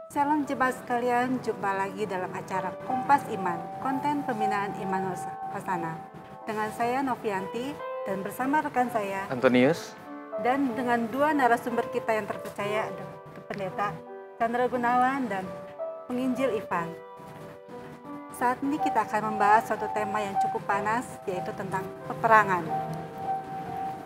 Salam jemaat sekalian, jumpa lagi dalam acara Kompas Iman, konten pembinaan Iman Hasana. Dengan saya Novianti dan bersama rekan saya Antonius. Dan dengan dua narasumber kita yang terpercaya, Pendeta Chandra Gunawan dan Penginjil Ivan. Saat ini kita akan membahas suatu tema yang cukup panas, yaitu tentang peperangan.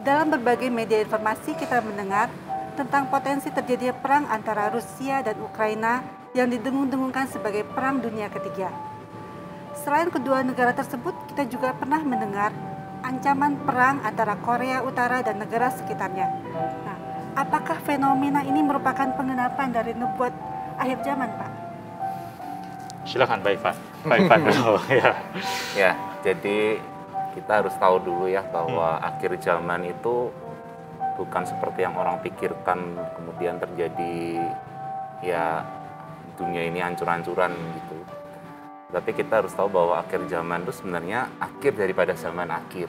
Dalam berbagai media informasi kita mendengar tentang potensi terjadinya perang antara Rusia dan Ukraina yang didengung-dengungkan sebagai Perang Dunia Ketiga. Selain kedua negara tersebut, kita juga pernah mendengar ancaman perang antara Korea Utara dan negara sekitarnya. Nah, apakah fenomena ini merupakan penggenapan dari nubuat akhir zaman, Pak? Silakan, Pak Ivan dulu. Ya, jadi kita harus tahu dulu ya bahwa akhir zaman itu bukan seperti yang orang pikirkan, kemudian terjadi ya dunia ini hancur-hancuran gitu. Tapi kita harus tahu bahwa akhir zaman itu sebenarnya akhir daripada zaman akhir.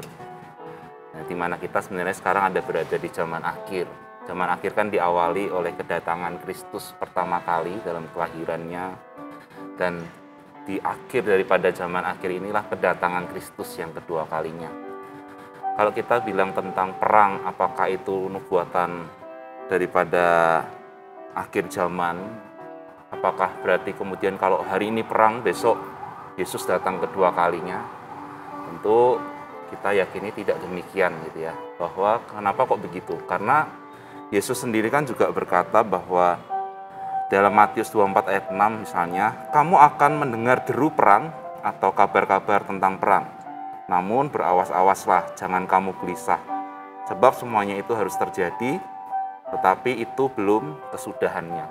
Nah, di mana kita sebenarnya sekarang ada berada di zaman akhir. Zaman akhir kan diawali oleh kedatangan Kristus pertama kali dalam kelahirannya, dan di akhir daripada zaman akhir inilah kedatangan Kristus yang kedua kalinya. Kalau kita bilang tentang perang, apakah itu nubuatan daripada akhir zaman? Apakah berarti kemudian kalau hari ini perang, besok Yesus datang kedua kalinya? Tentu kita yakini tidak demikian gitu ya. Bahwa kenapa kok begitu? Karena Yesus sendiri kan juga berkata bahwa dalam Matius 24 ayat 6 misalnya, kamu akan mendengar deru perang atau kabar-kabar tentang perang. Namun berawas-awaslah, jangan kamu gelisah. Sebab semuanya itu harus terjadi, tetapi itu belum kesudahannya.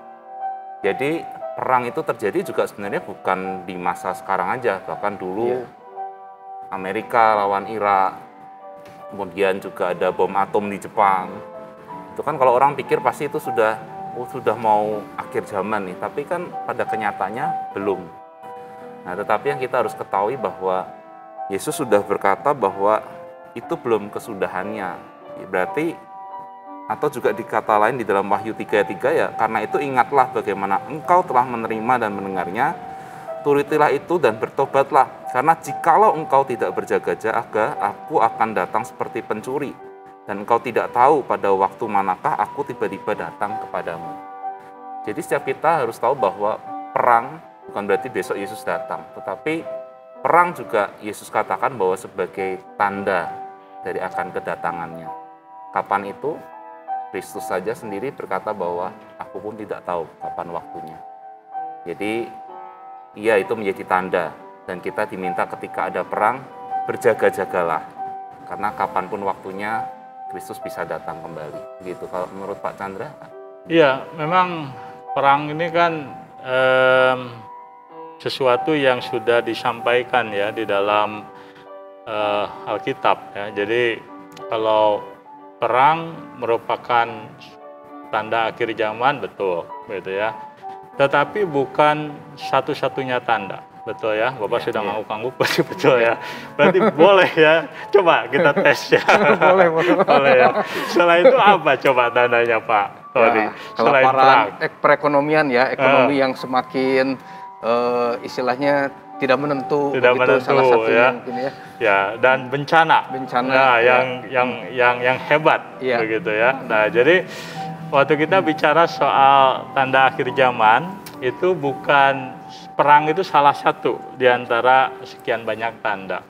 Jadi perang itu terjadi juga sebenarnya bukan di masa sekarang aja. Bahkan dulu Amerika lawan Irak, kemudian juga ada bom atom di Jepang. Itu kan kalau orang pikir pasti itu sudah mau akhir zaman nih. Tapi kan pada kenyataannya belum. Nah, tetapi yang kita harus ketahui bahwa Yesus sudah berkata bahwa itu belum kesudahannya. Berarti, atau juga di kata lain di dalam Wahyu 3:3 ya, karena itu ingatlah bagaimana engkau telah menerima dan mendengarnya, turutilah itu dan bertobatlah. Karena jikalau engkau tidak berjaga-jaga, aku akan datang seperti pencuri. Dan engkau tidak tahu pada waktu manakah aku tiba-tiba datang kepadamu. Jadi setiap kita harus tahu bahwa perang bukan berarti besok Yesus datang, tetapi perang juga Yesus katakan bahwa sebagai tanda dari akan kedatangannya. Kapan itu? Kristus saja sendiri berkata bahwa aku pun tidak tahu kapan waktunya. Jadi, iya itu menjadi tanda. Dan kita diminta ketika ada perang, berjaga-jagalah. Karena kapanpun waktunya, Kristus bisa datang kembali. Begitu kalau menurut Pak Chandra? Iya, memang perang ini kan sesuatu yang sudah disampaikan ya di dalam Alkitab ya. Jadi kalau perang merupakan tanda akhir zaman, betul gitu ya. Tetapi bukan satu-satunya tanda, betul ya. Bapak sudah ngangguk-ngangguk, berarti betul ya. Berarti boleh ya. Coba kita tes ya. boleh ya. Setelah itu apa coba tandanya Pak Tony? Selain perang, perekonomian ya, ekonomi yang semakin istilahnya tidak menentu, salah satu ya. Mungkin ya. Ya, dan bencana nah, yang hebat begitu ya. Nah, jadi waktu kita bicara soal tanda akhir zaman, itu bukan perang, itu salah satu di antara sekian banyak tanda.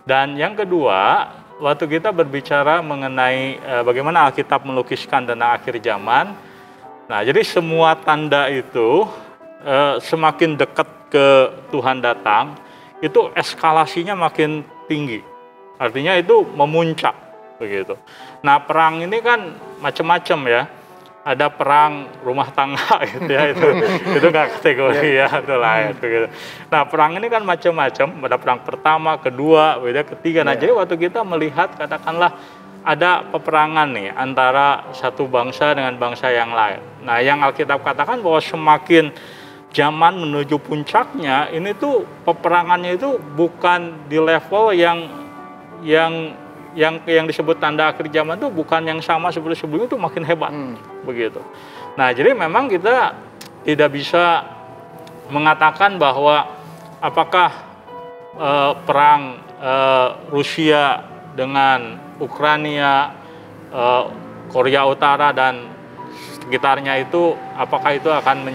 Dan yang kedua, waktu kita berbicara mengenai bagaimana Alkitab melukiskan tanda akhir zaman, nah jadi semua tanda itu semakin dekat ke Tuhan datang, itu eskalasinya makin tinggi. Artinya itu memuncak begitu. Nah, perang ini kan macam-macam ya. Ada perang rumah tangga gitu ya, itu nggak kategori ya, itu lain begitu. Nah, perang ini kan macam-macam. Ada perang pertama, kedua, ketiga. Nah, jadi waktu kita melihat katakanlah ada peperangan nih antara satu bangsa dengan bangsa yang lain. Nah, yang Alkitab katakan bahwa semakin zaman menuju puncaknya, ini tuh peperangannya itu bukan di level yang disebut tanda akhir zaman itu bukan yang sama seperti sebelumnya, itu makin hebat begitu. Nah, jadi memang kita tidak bisa mengatakan bahwa apakah perang Rusia dengan Ukraina, Korea Utara dan sekitarnya itu, apakah itu akan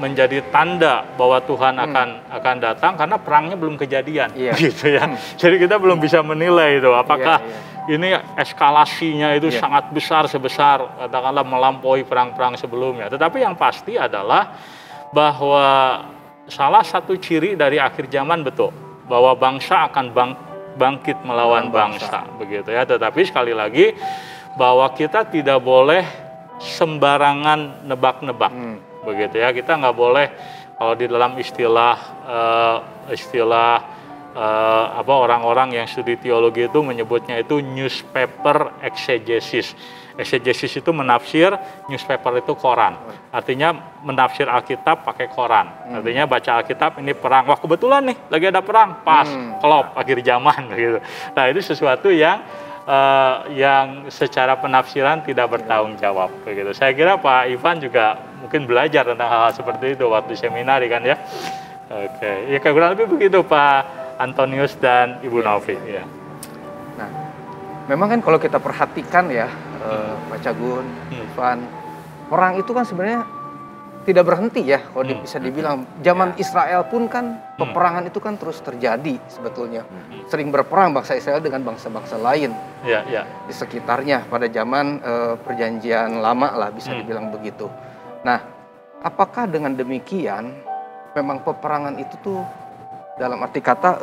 menjadi tanda bahwa Tuhan akan datang, karena perangnya belum kejadian, gitu ya. Jadi kita belum bisa menilai itu apakah ini eskalasinya itu sangat besar, sebesar katakanlah melampaui perang-perang sebelumnya. Tetapi yang pasti adalah bahwa salah satu ciri dari akhir zaman betul bahwa bangsa akan bangkit melawan bangsa, begitu ya. Tetapi sekali lagi bahwa kita tidak boleh sembarangan nebak-nebak, begitu ya. Kita nggak boleh, kalau di dalam istilah orang-orang yang studi teologi itu menyebutnya itu newspaper exegesis. Exegesis itu menafsir, newspaper itu koran. Artinya menafsir Alkitab pakai koran. Artinya baca Alkitab, ini perang. Wah, kebetulan nih lagi ada perang, pas, klop, akhir zaman gitu. Nah, itu sesuatu yang secara penafsiran tidak bertanggung jawab begitu. Saya kira Pak Ivan juga mungkin belajar tentang hal-hal seperti itu waktu seminari kan ya. Oke, ya kurang lebih begitu Pak Antonius dan Ibu Novi. Ya. Nah, memang kan kalau kita perhatikan ya, Pak Cagun, Ivan, perang itu kan sebenarnya tidak berhenti ya, kalau bisa dibilang. Zaman Israel pun kan peperangan itu kan terus terjadi sebetulnya. Sering berperang bangsa Israel dengan bangsa-bangsa lain di sekitarnya pada zaman perjanjian lama lah, bisa dibilang begitu. Nah, apakah dengan demikian memang peperangan itu tuh dalam arti kata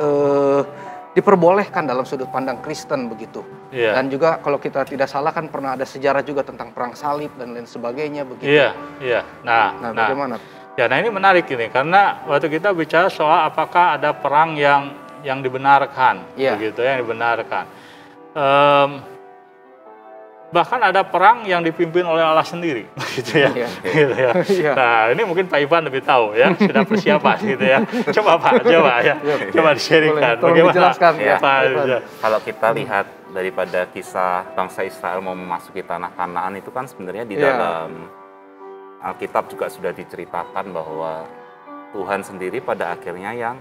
diperbolehkan dalam sudut pandang Kristen begitu. Dan juga kalau kita tidak salah kan pernah ada sejarah juga tentang perang salib dan lain sebagainya begitu. Nah, bagaimana? Nah ini menarik ini, karena waktu kita bicara soal apakah ada perang yang dibenarkan, begitu, yang dibenarkan. Bahkan ada perang yang dipimpin oleh Allah sendiri, gitu ya. Gitu ya. Nah, ini mungkin Pak Ivan lebih tahu ya, sudah persiapan gitu ya. Coba Pak, coba di-sharingkan. Bagaimana dijelaskan ya, Pak? Kalau kita lihat daripada kisah bangsa Israel mau memasuki tanah Kanaan itu kan sebenarnya di dalam Alkitab juga sudah diceritakan bahwa Tuhan sendiri pada akhirnya yang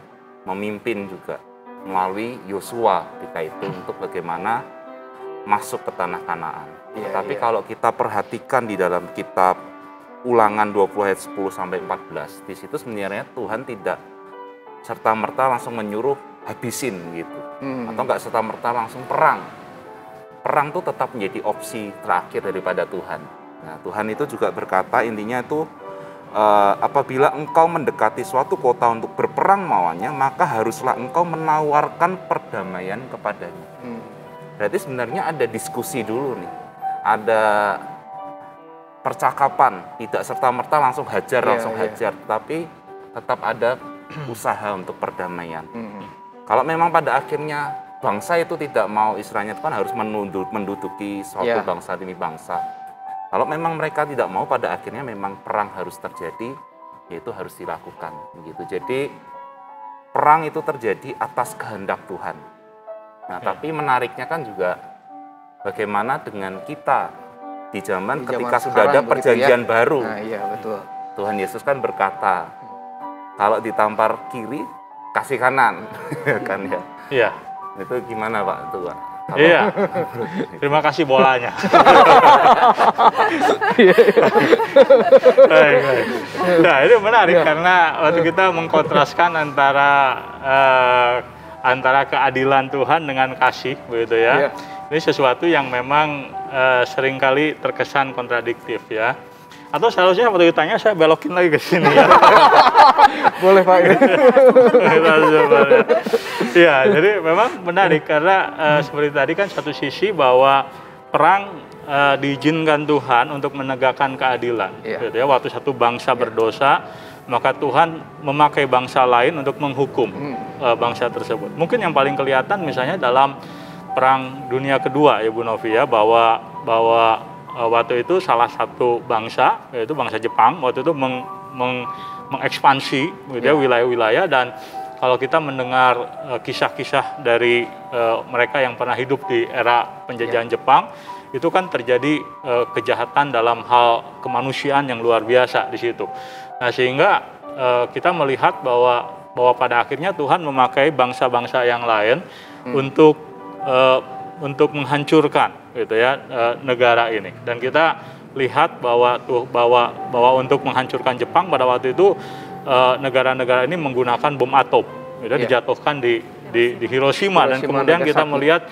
memimpin juga melalui Yosua ketika itu untuk bagaimana masuk ke tanah Kanaan. Tetapi kalau kita perhatikan di dalam kitab Ulangan 20 ayat 10 sampai 14, di situ sebenarnya Tuhan tidak serta-merta langsung menyuruh habisin gitu. Atau enggak serta-merta langsung perang. Perang itu tetap menjadi opsi terakhir daripada Tuhan. Nah, Tuhan itu juga berkata intinya itu apabila engkau mendekati suatu kota untuk berperang melawannya, maka haruslah engkau menawarkan perdamaian kepadanya. Berarti sebenarnya ada diskusi dulu nih, ada percakapan, tidak serta-merta langsung hajar, tapi tetap ada usaha untuk perdamaian. Kalau memang pada akhirnya bangsa itu tidak mau, istilahnya itu kan harus menduduki suatu bangsa demi bangsa. Kalau memang mereka tidak mau, pada akhirnya memang perang harus terjadi, yaitu harus dilakukan. Begitu. Jadi perang itu terjadi atas kehendak Tuhan. Nah, tapi menariknya kan juga bagaimana dengan kita di zaman ketika sudah ada perjanjian baru. Nah, iya betul. Tuhan Yesus kan berkata, kalau ditampar kiri, kasih kanan, kan ya. Iya. Itu gimana Pak? Itu Pak. Iya. Terima kasih bolanya. Nah, itu menarik karena waktu kita mengkontraskan antara keadilan Tuhan dengan kasih, begitu ya. Ini sesuatu yang memang seringkali terkesan kontradiktif ya. Atau seharusnya waktu ditanya saya belokin lagi ke sini ya. Boleh Pak. Ya, jadi memang menarik karena seperti tadi kan satu sisi bahwa perang diizinkan Tuhan untuk menegakkan keadilan. Gitu ya. Waktu satu bangsa berdosa, maka Tuhan memakai bangsa lain untuk menghukum bangsa tersebut. Mungkin yang paling kelihatan misalnya dalam Perang Dunia Kedua ya Bu Novi ya, bahwa waktu itu salah satu bangsa, yaitu bangsa Jepang, waktu itu mengekspansi gitu ya, wilayah-wilayah. Dan kalau kita mendengar kisah-kisah dari mereka yang pernah hidup di era penjajahan Jepang, itu kan terjadi kejahatan dalam hal kemanusiaan yang luar biasa di situ. Nah, sehingga kita melihat bahwa pada akhirnya Tuhan memakai bangsa-bangsa yang lain untuk menghancurkan gitu ya negara ini. Dan kita lihat bahwa untuk menghancurkan Jepang pada waktu itu negara-negara ini menggunakan bom atom, gitu, dijatuhkan di Hiroshima, dan kemudian kita melihat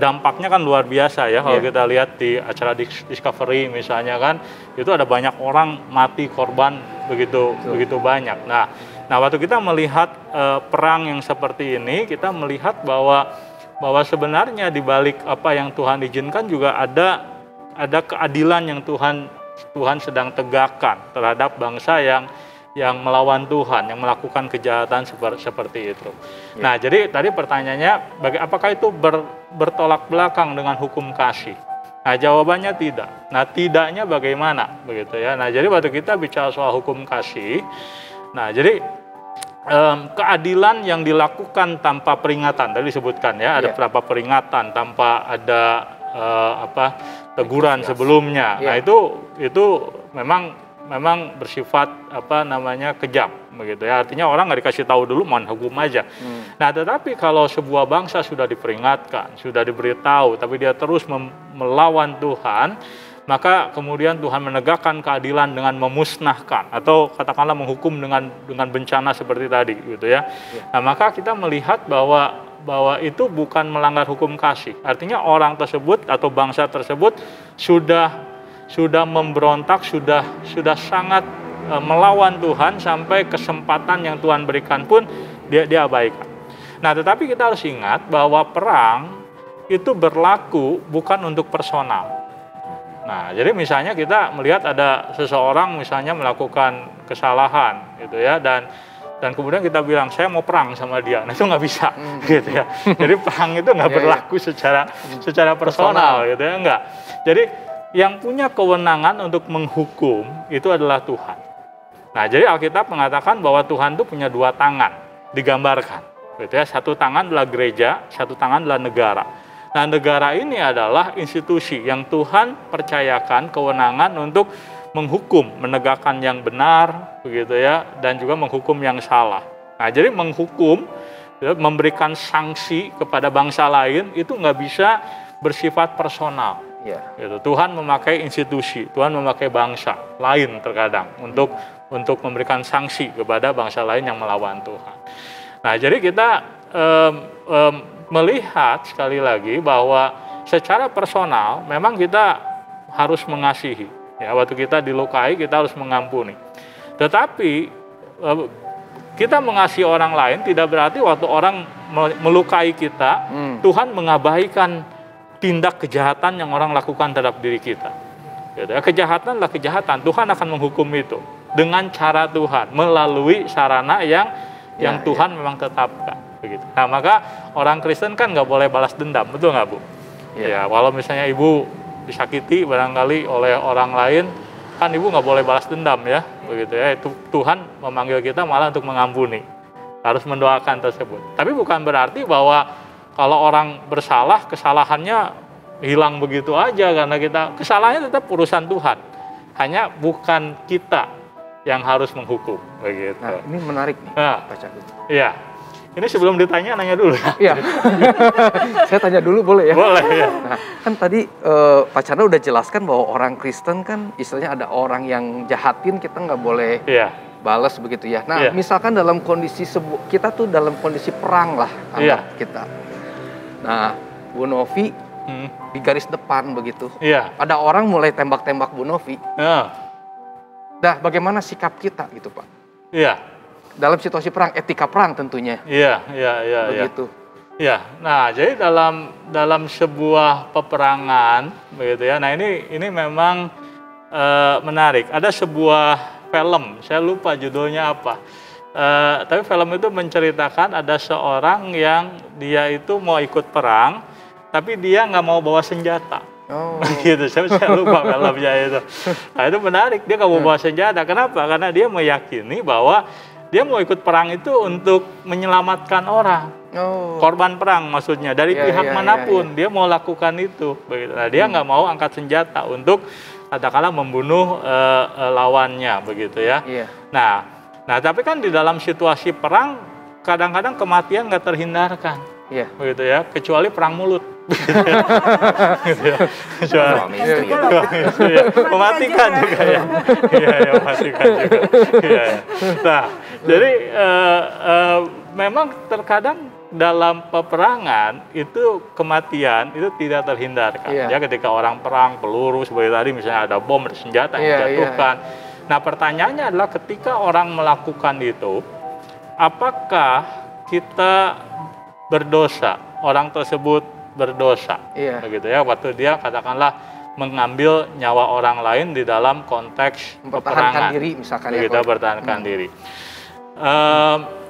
dampaknya kan luar biasa ya. Kalau kita lihat di acara Discovery misalnya kan, itu ada banyak orang mati, korban begitu banyak. Nah waktu kita melihat perang yang seperti ini, kita melihat bahwa sebenarnya di balik apa yang Tuhan izinkan juga ada keadilan yang Tuhan sedang tegakkan terhadap bangsa yang melawan Tuhan, yang melakukan kejahatan seperti itu. Nah, jadi tadi pertanyaannya, apakah itu bertolak belakang dengan hukum kasih? Nah, jawabannya tidak. Nah, tidaknya bagaimana? Begitu ya. Nah, jadi waktu kita bicara soal hukum kasih, nah, jadi keadilan yang dilakukan tanpa peringatan, tadi disebutkan ya, ada berapa peringatan tanpa ada teguran sebelumnya. Nah, itu memang bersifat kejam begitu ya. Artinya orang nggak dikasih tahu dulu, mohon hukum aja. Nah, tetapi kalau sebuah bangsa sudah diperingatkan, sudah diberitahu, tapi dia terus melawan Tuhan, maka kemudian Tuhan menegakkan keadilan dengan memusnahkan atau katakanlah menghukum dengan bencana seperti tadi gitu ya. Nah, maka kita melihat bahwa itu bukan melanggar hukum kasih. Artinya orang tersebut atau bangsa tersebut sudah memberontak, sudah sangat melawan Tuhan, sampai kesempatan yang Tuhan berikan pun dia abaikan. Nah, tetapi kita harus ingat bahwa perang itu berlaku bukan untuk personal. Nah, jadi misalnya kita melihat ada seseorang misalnya melakukan kesalahan gitu ya, dan kemudian kita bilang saya mau perang sama dia, nah itu nggak bisa gitu ya. Jadi perang itu nggak berlaku secara personal gitu ya, enggak. Jadi yang punya kewenangan untuk menghukum itu adalah Tuhan. Nah, jadi Alkitab mengatakan bahwa Tuhan itu punya dua tangan, digambarkan gitu ya. Satu tangan adalah gereja, satu tangan adalah negara. Nah, negara ini adalah institusi yang Tuhan percayakan kewenangan untuk menghukum, menegakkan yang benar, begitu ya, dan juga menghukum yang salah. Nah, jadi menghukum, ya, memberikan sanksi kepada bangsa lain itu nggak bisa bersifat personal. Gitu. Tuhan memakai institusi, Tuhan memakai bangsa lain terkadang untuk memberikan sanksi kepada bangsa lain yang melawan Tuhan. Nah, jadi kita melihat sekali lagi bahwa secara personal memang kita harus mengasihi. Ya, waktu kita dilukai kita harus mengampuni. Tetapi kita mengasihi orang lain tidak berarti waktu orang melukai kita, Tuhan mengabaikan tindak kejahatan yang orang lakukan terhadap diri kita. Kejahatan adalah kejahatan, Tuhan akan menghukum itu dengan cara Tuhan, melalui sarana yang Tuhan memang tetapkan. Begitu. Nah, maka orang Kristen kan nggak boleh balas dendam, betul nggak Bu? Ya, walau misalnya Ibu disakiti barangkali oleh orang lain, kan Ibu nggak boleh balas dendam ya, begitu ya. Itu Tuhan memanggil kita malah untuk mengampuni, harus mendoakan tersebut. Tapi bukan berarti bahwa kalau orang bersalah, kesalahannya hilang begitu aja karena kesalahannya tetap urusan Tuhan. Hanya bukan kita yang harus menghukum, begitu. Nah, ini menarik nih, Pak Cagun. Iya. Ini sebelum ditanya, nanya dulu ya? Iya. Saya tanya dulu boleh ya? Boleh ya. Nah, kan tadi Pak Chandra udah jelaskan bahwa orang Kristen kan istilahnya ada orang yang jahatin, kita nggak boleh balas begitu ya. Nah, misalkan dalam kondisi kita tuh dalam kondisi perang lah anggap kita. Nah, Bu Novi di garis depan begitu. Ada orang mulai tembak-tembak Bu Novi. Nah, bagaimana sikap kita gitu Pak? Dalam situasi perang, etika perang tentunya. Begitu. Nah, jadi dalam sebuah peperangan, begitu ya. Nah, ini memang menarik. Ada sebuah film, saya lupa judulnya apa. Tapi film itu menceritakan ada seorang yang dia itu mau ikut perang, tapi dia nggak mau bawa senjata. Gitu, saya lupa filmnya itu. Nah, itu menarik, dia nggak mau bawa senjata. Kenapa? Karena dia meyakini bahwa dia mau ikut perang itu untuk menyelamatkan orang. Korban perang maksudnya dari pihak manapun dia mau lakukan itu. Begitu. Nah, dia nggak mau angkat senjata untuk katakanlah membunuh lawannya begitu ya. Nah, tapi kan di dalam situasi perang kadang-kadang kematian nggak terhindarkan. Begitu ya, kecuali perang mulut. Mematikan juga ya. Mematikan juga. Nah, jadi memang terkadang dalam peperangan itu kematian itu tidak terhindarkan. Ya, ketika orang perang peluru seperti tadi misalnya ada bom, ada senjata yang dijatuhkan. Nah, pertanyaannya adalah ketika orang melakukan itu, apakah kita berdosa? Orang tersebut berdosa, begitu ya. Waktu dia katakanlah mengambil nyawa orang lain di dalam konteks peperangan, diri, misalkan kita bertahankan diri.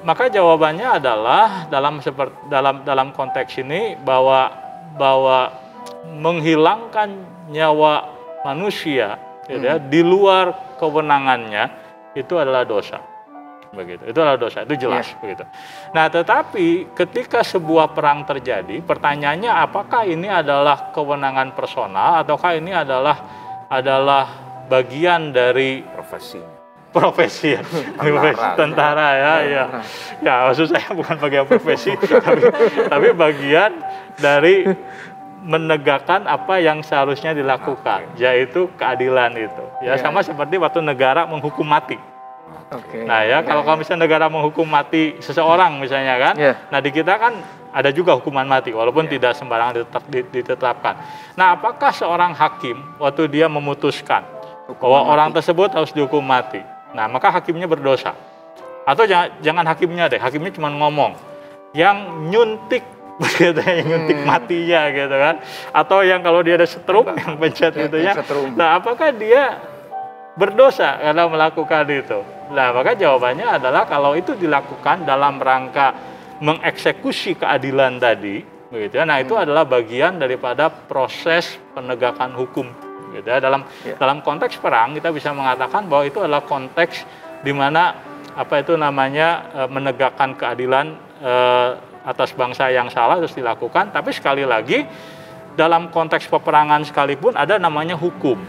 Maka jawabannya adalah dalam konteks ini bahwa menghilangkan nyawa manusia gitu ya, di luar kewenangannya itu adalah dosa. Begitu. Itu adalah dosa, itu jelas begitu. Nah, tetapi ketika sebuah perang terjadi, pertanyaannya apakah ini adalah kewenangan personal ataukah ini adalah bagian dari profesi ya. Tentara ya. Ya, maksud saya bukan bagian profesi tapi bagian dari menegakkan apa yang seharusnya dilakukan, yaitu keadilan itu. Ya, sama seperti waktu negara menghukum mati. Nah ya, kalau misalnya negara menghukum mati seseorang misalnya kan, nah di kita kan ada juga hukuman mati walaupun tidak sembarangan ditetapkan. Nah, apakah seorang hakim waktu dia memutuskan bahwa orang tersebut harus dihukum mati, nah maka hakimnya berdosa? Atau jangan hakimnya deh, hakimnya cuma ngomong, yang nyuntik begitu, yang nyuntik matinya gitu kan, atau yang kalau dia ada setrum yang pencet gitu ya. Nah, apakah dia berdosa karena melakukan itu? Nah, maka jawabannya adalah kalau itu dilakukan dalam rangka mengeksekusi keadilan tadi, begitu ya. Nah, itu adalah bagian daripada proses penegakan hukum, gitu ya. Dalam konteks perang kita bisa mengatakan bahwa itu adalah konteks di mana menegakkan keadilan atas bangsa yang salah terus dilakukan. Tapi sekali lagi dalam konteks peperangan sekalipun ada namanya hukum.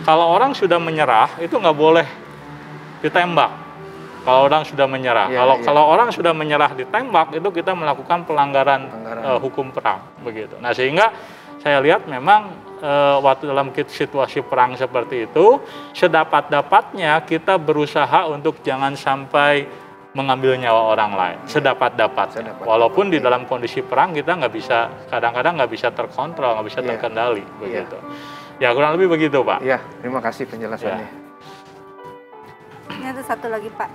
Kalau orang sudah menyerah itu nggak boleh ditembak. Kalau orang sudah menyerah, kalau orang sudah menyerah ditembak itu kita melakukan pelanggaran hukum perang, begitu. Nah, sehingga saya lihat memang waktu dalam situasi perang seperti itu sedapat-dapatnya kita berusaha untuk jangan sampai mengambil nyawa orang lain sedapat-dapatnya. Walaupun di dalam kondisi perang kita kadang-kadang nggak bisa terkontrol, nggak bisa terkendali, begitu. Ya, kurang lebih begitu, Pak. Ya, terima kasih penjelasannya. Ini ada satu lagi, Pak.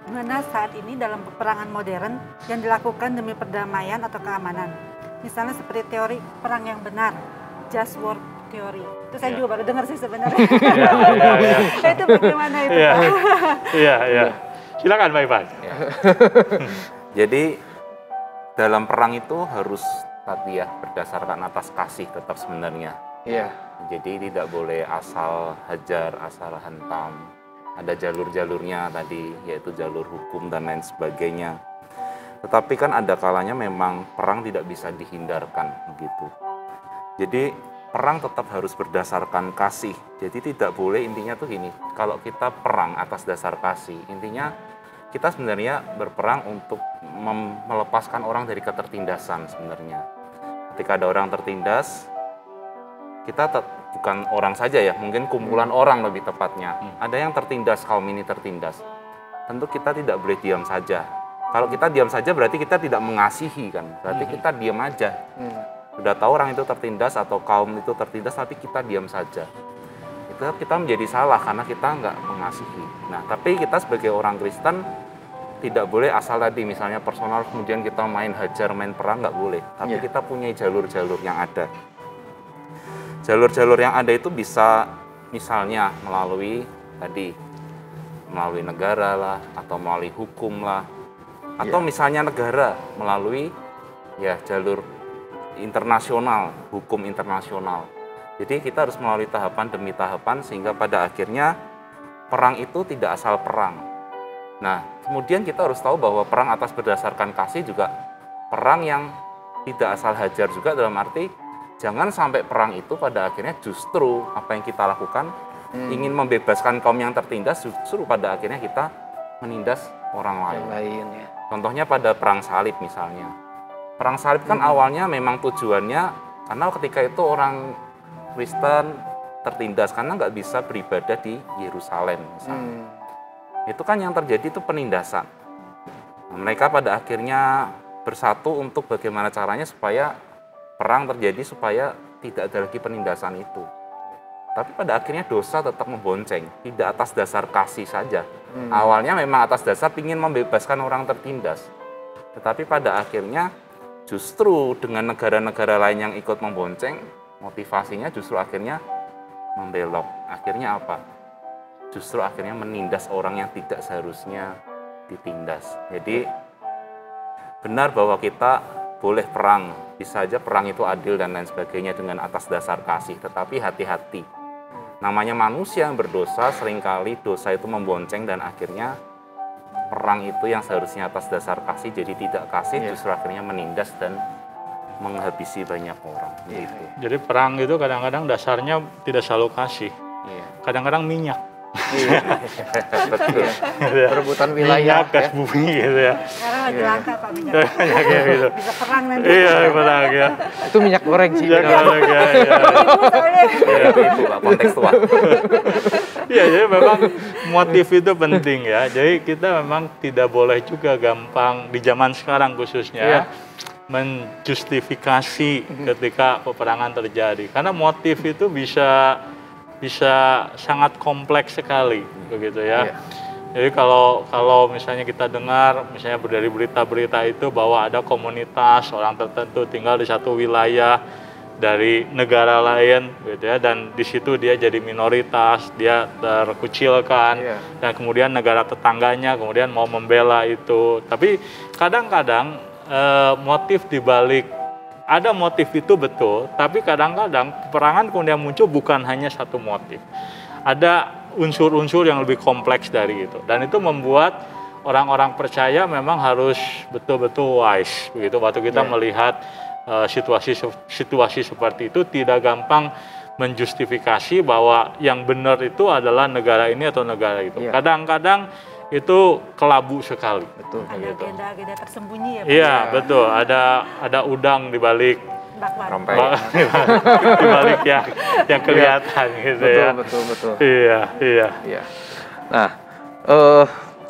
Dimana saat ini dalam peperangan modern yang dilakukan demi perdamaian atau keamanan. Misalnya seperti teori perang yang benar, just war theory. Itu saya juga baru dengar sih sebenarnya. Itu bagaimana itu, Pak? Iya. Silakan, Pak Ivan. Jadi dalam perang itu harus tadi ya berdasarkan atas kasih tetap sebenarnya. Jadi tidak boleh asal hajar, asal hantam. Ada jalur-jalurnya tadi, yaitu jalur hukum dan lain sebagainya. Tetapi kan ada kalanya memang perang tidak bisa dihindarkan begitu. Jadi perang tetap harus berdasarkan kasih. Jadi tidak boleh, intinya tuh gini, kalau kita perang atas dasar kasih, intinya kita sebenarnya berperang untuk melepaskan orang dari ketertindasan sebenarnya. Ketika ada orang tertindas, kita bukan orang saja ya, mungkin kumpulan orang lebih tepatnya. Ada yang tertindas, kaum ini tertindas. Tentu kita tidak boleh diam saja. Kalau kita diam saja berarti kita tidak mengasihi kan, berarti kita diam aja. Sudah tahu orang itu tertindas atau kaum itu tertindas, tapi kita diam saja. Itu kita menjadi salah karena kita nggak mengasihi. Nah, tapi kita sebagai orang Kristen tidak boleh asal tadi misalnya personal kemudian kita main hajar, main perang, nggak boleh. Tapi kita punya jalur-jalur yang ada. Jalur-jalur yang ada itu bisa misalnya melalui negara lah, atau melalui hukum lah, atau misalnya negara melalui jalur internasional, hukum internasional. Jadi kita harus melalui tahapan demi tahapan sehingga pada akhirnya perang itu tidak asal perang, Nah, kemudian kita harus tahu bahwa perang atas berdasarkan kasih juga perang yang tidak asal hajar juga, dalam arti jangan sampai perang itu pada akhirnya justru apa yang kita lakukan ingin membebaskan kaum yang tertindas, justru pada akhirnya kita menindas orang lain. Ya. Contohnya pada perang salib misalnya. Perang salib kan awalnya memang tujuannya karena ketika itu orang Kristen tertindas karena nggak bisa beribadah di Yerusalem misalnya. Itu kan yang terjadi itu penindasan. Nah, mereka pada akhirnya bersatu untuk bagaimana caranya supaya perang terjadi, supaya tidak ada lagi penindasan itu. Tapi pada akhirnya dosa tetap membonceng, tidak atas dasar kasih saja. Awalnya memang atas dasar ingin membebaskan orang tertindas. Tetapi pada akhirnya justru dengan negara-negara lain yang ikut membonceng, motivasinya justru akhirnya membelok. Akhirnya apa? Justru akhirnya menindas orang yang tidak seharusnya ditindas. Jadi benar bahwa kita boleh perang, bisa saja perang itu adil dan lain sebagainya dengan atas dasar kasih, tetapi hati-hati. Namanya manusia yang berdosa, seringkali dosa itu membonceng dan akhirnya perang itu yang seharusnya atas dasar kasih jadi tidak kasih, justru akhirnya menindas dan menghabisi banyak orang. Gitu. Jadi perang itu kadang-kadang dasarnya tidak selalu kasih, kadang-kadang minyak. Betul. Perebutan wilayah, minyak, gas bumi gitu ya. Sekarang lagi langka Pak minyak. Gitu. Bisa perang nanti. Iya, perang ya. Itu minyak goreng sih. Minyak goreng ya. Itu Pak, kontekstual. Iya, jadi memang motif itu penting ya. Jadi kita memang tidak boleh juga gampang di zaman sekarang khususnya menjustifikasi ketika peperangan terjadi. Karena motif itu bisa sangat kompleks sekali, begitu ya. Jadi kalau misalnya kita dengar, misalnya dari berita-berita itu bahwa ada komunitas orang tertentu tinggal di satu wilayah dari negara lain, gitu ya, dan di situ dia jadi minoritas, dia terkucilkan, dan kemudian negara tetangganya kemudian mau membela itu. Tapi kadang-kadang motif dibalik ada motif itu betul, tapi kadang-kadang peperangan kemudian muncul bukan hanya satu motif. Ada unsur-unsur yang lebih kompleks dari itu. Dan itu membuat orang-orang percaya memang harus betul-betul wise. Begitu waktu kita melihat situasi seperti itu, tidak gampang menjustifikasi bahwa yang benar itu adalah negara ini atau negara itu. Kadang-kadang itu kelabu sekali. Betul. Ada agenda-agenda tersembunyi ya Pak? Iya, betul. Ada udang di balik Rompeng. di balik yang kelihatan gitu betul, ya. Betul. Iya. Nah,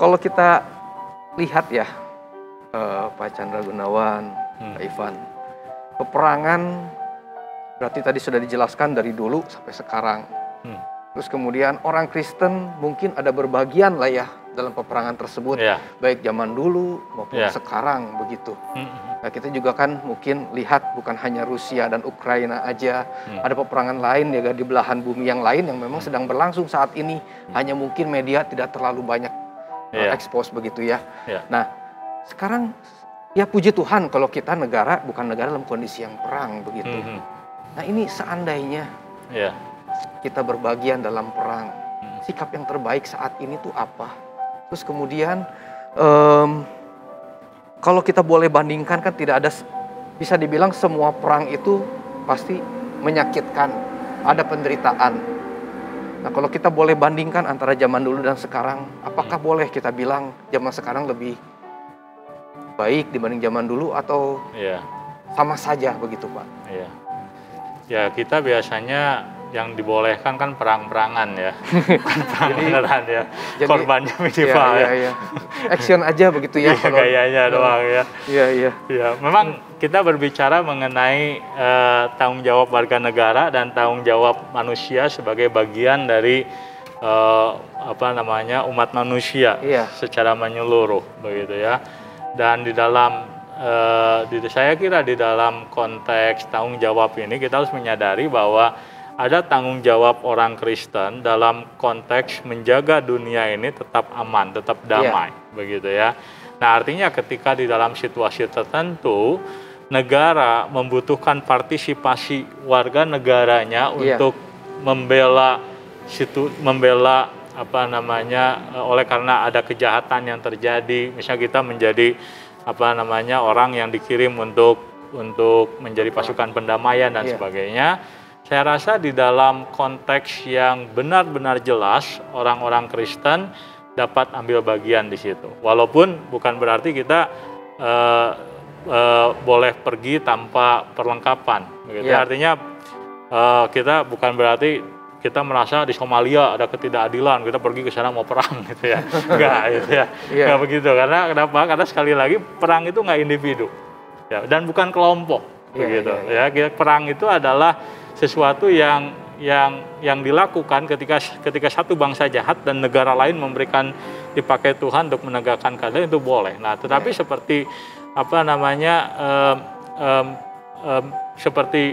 kalau kita lihat ya, Pak Chandra Gunawan, Pak Ivan, peperangan berarti tadi sudah dijelaskan dari dulu sampai sekarang. Terus kemudian orang Kristen mungkin ada berbagian lah ya dalam peperangan tersebut, baik zaman dulu maupun sekarang begitu. Nah, kita juga kan mungkin lihat bukan hanya Rusia dan Ukraina aja, ada peperangan lain ya di belahan bumi yang lain yang memang sedang berlangsung saat ini. Hanya mungkin media tidak terlalu banyak expose begitu ya. Nah, sekarang ya puji Tuhan kalau kita negara bukan negara dalam kondisi yang perang begitu. Nah, ini seandainya kita berbagian dalam perang, sikap yang terbaik saat ini tuh apa? Terus kemudian kalau kita boleh bandingkan kan tidak ada, bisa dibilang semua perang itu pasti menyakitkan, ada penderitaan. Nah, kalau kita boleh bandingkan antara zaman dulu dan sekarang, apakah boleh kita bilang zaman sekarang lebih baik dibanding zaman dulu atau sama saja begitu Pak? Ya, kita biasanya yang dibolehkan kan perang-perangan ya, perang beneran ya, korbannya minimal ya. Action aja begitu ya. Gayanya doang ya. Iya. Memang kita berbicara mengenai tanggung jawab warga negara dan tanggung jawab manusia sebagai bagian dari umat manusia secara menyeluruh begitu ya. Dan di dalam saya kira di dalam konteks tanggung jawab ini kita harus menyadari bahwa ada tanggung jawab orang Kristen dalam konteks menjaga dunia ini tetap aman, tetap damai, begitu ya. Nah, artinya ketika di dalam situasi tertentu negara membutuhkan partisipasi warga negaranya untuk membela oleh karena ada kejahatan yang terjadi, misalnya kita menjadi orang yang dikirim untuk menjadi pasukan pendamaian dan sebagainya. Saya rasa di dalam konteks yang benar-benar jelas, orang-orang Kristen dapat ambil bagian di situ. Walaupun bukan berarti kita boleh pergi tanpa perlengkapan. Begitu. Artinya kita bukan berarti kita merasa di Somalia ada ketidakadilan, kita pergi ke sana mau perang gitu ya. Enggak gitu ya. Enggak begitu. Karena kenapa? Karena sekali lagi perang itu nggak individu. Ya, dan bukan kelompok begitu. Ya, perang itu adalah sesuatu yang dilakukan ketika satu bangsa jahat dan negara lain dipakai Tuhan untuk menegakkan keadilan, itu boleh. Nah, tetapi seperti seperti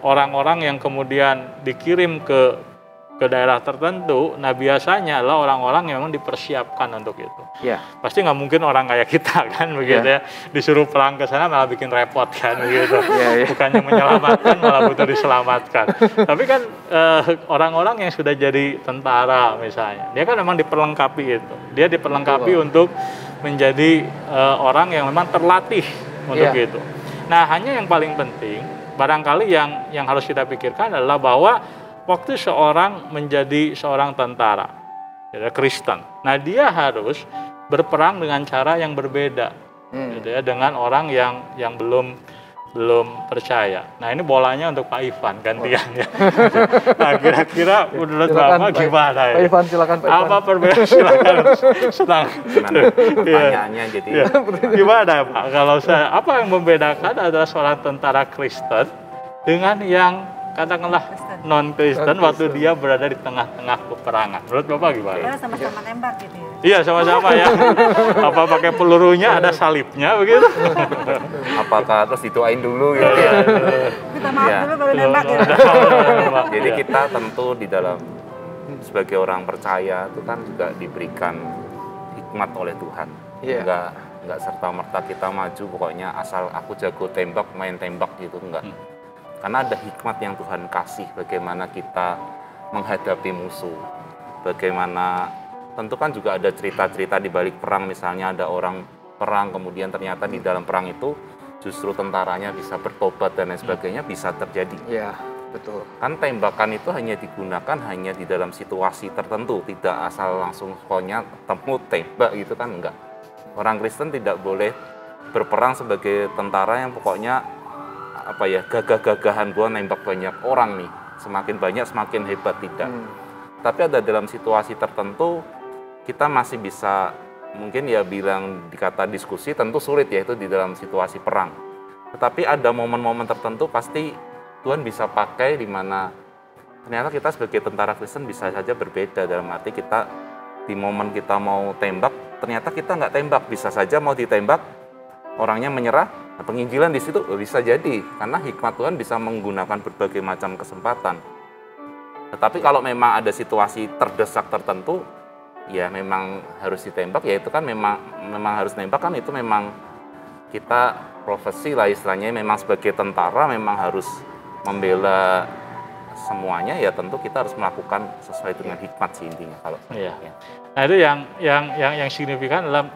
orang-orang yang kemudian dikirim ke daerah tertentu, nah biasanya adalah orang-orang yang memang dipersiapkan untuk itu. Pasti nggak mungkin orang kayak kita kan begitu ya, disuruh perang ke sana malah bikin repot kan begitu. Bukannya menyelamatkan malah butuh diselamatkan. Tapi kan orang-orang yang sudah jadi tentara misalnya, dia kan memang diperlengkapi itu. Dia diperlengkapi untuk menjadi orang yang memang terlatih untuk itu. Nah, hanya yang paling penting barangkali yang harus kita pikirkan adalah bahwa waktu seorang menjadi seorang tentara Kristen, nah dia harus berperang dengan cara yang berbeda, gitu ya, dengan orang yang belum percaya. Nah, ini bolanya untuk Pak Ivan gantian ya. Nah, kira-kira menurut Bapak gimana ya? Pak Ivan, silakan Pak Ivan. Apa perbedaan? Silakan. Pertanyaannya jadi gimana Pak? Kalau apa yang membedakan adalah seorang tentara Kristen dengan yang katakanlah non-Kristen waktu dia berada di tengah-tengah peperangan. Menurut Bapak gimana? Ya, sama-sama nembak gitu ya. Iya, sama-sama ya. Apa pakai pelurunya ada salibnya begitu? Apakah terus dituain dulu gitu ya? Minta maaf dulu baru nembak ya. Jadi kita tentu di dalam sebagai orang percaya itu kan juga diberikan hikmat oleh Tuhan. Enggak serta-merta kita maju pokoknya asal aku jago tembak, main tembak gitu, enggak. Karena ada hikmat yang Tuhan kasih bagaimana kita menghadapi musuh. Bagaimana, tentu kan juga ada cerita-cerita di balik perang, misalnya ada orang perang kemudian ternyata di dalam perang itu justru tentaranya bisa bertobat dan lain sebagainya, bisa terjadi. Iya, betul. Kan tembakan itu hanya digunakan hanya di dalam situasi tertentu, tidak asal langsung pokoknya tembak gitu kan, enggak. Orang Kristen tidak boleh berperang sebagai tentara yang pokoknya gagah-gagahan gua nembak banyak orang nih, semakin banyak semakin hebat, tidak. Tapi ada dalam situasi tertentu kita masih bisa mungkin ya bilang dikata diskusi, tentu sulit ya itu di dalam situasi perang. Tetapi ada momen-momen tertentu pasti Tuhan bisa pakai di mana ternyata kita sebagai tentara Kristen bisa saja berbeda, dalam arti kita di momen kita mau tembak ternyata kita nggak tembak, bisa saja mau ditembak orangnya menyerah. Nah, penginjilan di situ bisa jadi karena hikmat Tuhan bisa menggunakan berbagai macam kesempatan. Tetapi kalau memang ada situasi terdesak tertentu, ya memang harus ditembak, ya itu kan memang harus nembak kan, itu memang kita profesi lah istilahnya, memang sebagai tentara memang harus membela semuanya, ya tentu kita harus melakukan sesuai dengan hikmat sih intinya kalau. Iya. Ya. Nah, itu yang signifikan adalah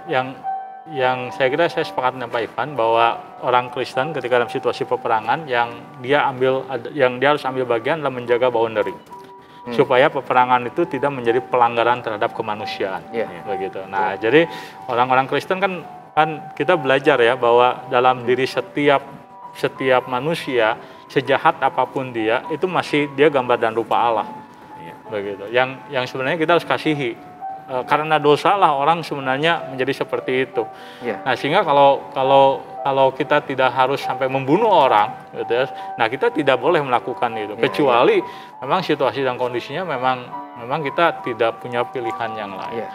yang saya kira saya sepakat dengan Pak Ivan bahwa orang Kristen ketika dalam situasi peperangan yang dia harus ambil bagian adalah menjaga boundary supaya peperangan itu tidak menjadi pelanggaran terhadap kemanusiaan, begitu. Nah, jadi orang-orang Kristen kan kita belajar ya bahwa dalam diri setiap manusia sejahat apapun dia itu masih dia gambar dan rupa Allah, begitu. Yang sebenarnya kita harus kasihi. Karena dosa lah orang sebenarnya menjadi seperti itu. Nah, sehingga kalau kita tidak harus sampai membunuh orang, gitu ya, nah kita tidak boleh melakukan itu, kecuali memang situasi dan kondisinya memang kita tidak punya pilihan yang lain.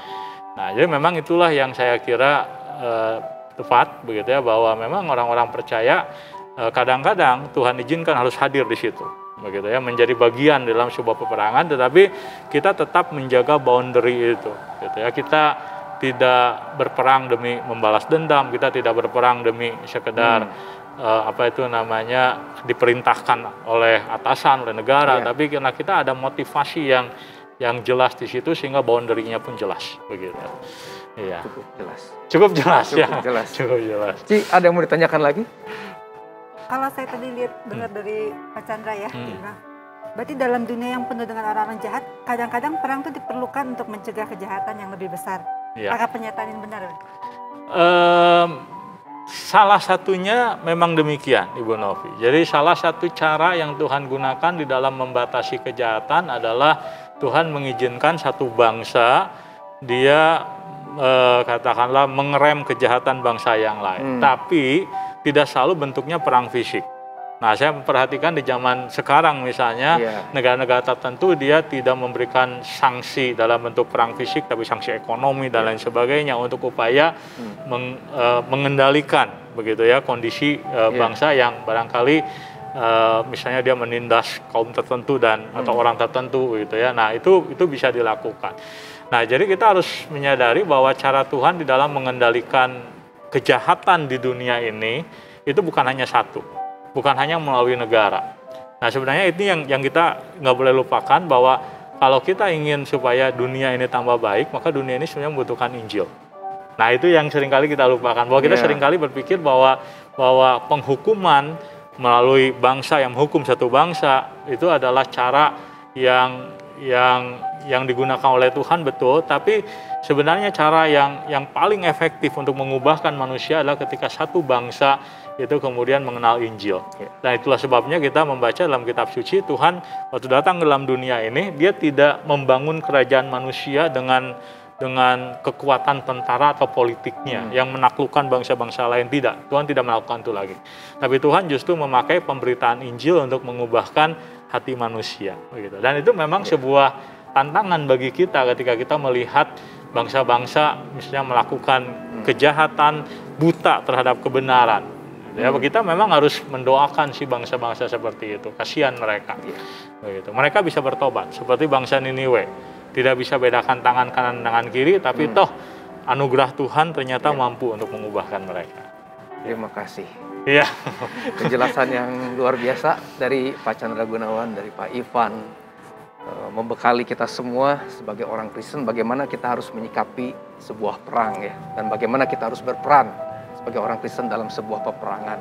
Nah, jadi memang itulah yang saya kira tepat, begitu ya, bahwa memang orang-orang percaya kadang-kadang Tuhan izinkan harus hadir di situ, begitu ya, menjadi bagian dalam sebuah peperangan, tetapi kita tetap menjaga boundary itu, gitu ya. Kita tidak berperang demi membalas dendam, kita tidak berperang demi sekedar diperintahkan oleh atasan, oleh negara, tapi karena kita ada motivasi yang jelas di situ sehingga boundary-nya pun jelas begitu. Iya. Cukup jelas. Cukup jelas ya. Cukup jelas. Cukup jelas. Ci, ada yang mau ditanyakan lagi? Kalau saya tadi dengar dari Pak Chandra ya, dia bilang, berarti dalam dunia yang penuh dengan orang-orang jahat, kadang-kadang perang itu diperlukan untuk mencegah kejahatan yang lebih besar. Ya. Apakah pernyataan ini benar? Salah satunya memang demikian, Ibu Novi. Jadi salah satu cara yang Tuhan gunakan di dalam membatasi kejahatan adalah Tuhan mengizinkan satu bangsa dia katakanlah mengerem kejahatan bangsa yang lain. Tapi tidak selalu bentuknya perang fisik. Nah, saya memperhatikan di zaman sekarang misalnya negara-negara tertentu dia tidak memberikan sanksi dalam bentuk perang fisik, tapi sanksi ekonomi dan lain sebagainya untuk upaya mengendalikan begitu ya kondisi bangsa yang barangkali misalnya dia menindas kaum tertentu dan atau orang tertentu gitu ya. Nah, itu bisa dilakukan. Nah, jadi kita harus menyadari bahwa cara Tuhan di dalam mengendalikan kejahatan di dunia ini itu bukan hanya satu, bukan hanya melalui negara. Nah, sebenarnya itu yang kita nggak boleh lupakan bahwa kalau kita ingin supaya dunia ini tambah baik, maka dunia ini sebenarnya membutuhkan Injil. Nah, itu yang seringkali kita lupakan, bahwa kita seringkali berpikir bahwa penghukuman melalui bangsa yang menghukum satu bangsa itu adalah cara yang digunakan oleh Tuhan, betul, tapi sebenarnya cara yang paling efektif untuk mengubahkan manusia adalah ketika satu bangsa itu kemudian mengenal Injil. Dan itulah sebabnya kita membaca dalam kitab suci, Tuhan waktu datang ke dalam dunia ini, dia tidak membangun kerajaan manusia dengan kekuatan tentara atau politiknya yang menaklukkan bangsa-bangsa lain. Tidak, Tuhan tidak melakukan itu lagi. Tapi Tuhan justru memakai pemberitaan Injil untuk mengubahkan hati manusia. Begitu. Dan itu memang sebuah tantangan bagi kita ketika kita melihat bangsa-bangsa misalnya melakukan kejahatan buta terhadap kebenaran. Ya, kita memang harus mendoakan si bangsa-bangsa seperti itu. Kasihan mereka. Begitu. Mereka bisa bertobat seperti bangsa Niniwe. Tidak bisa bedakan tangan kanan tangan kiri, tapi toh anugerah Tuhan ternyata mampu untuk mengubahkan mereka. Terima kasih. Iya. Penjelasan yang luar biasa dari Pak Chandra Gunawan, dari Pak Ivan, membekali kita semua sebagai orang Kristen bagaimana kita harus menyikapi sebuah perang ya, dan bagaimana kita harus berperan sebagai orang Kristen dalam sebuah peperangan.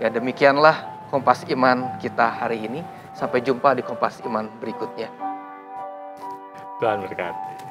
Ya, demikianlah Kompas Iman kita hari ini. Sampai jumpa di Kompas Iman berikutnya. Tuhan berkati.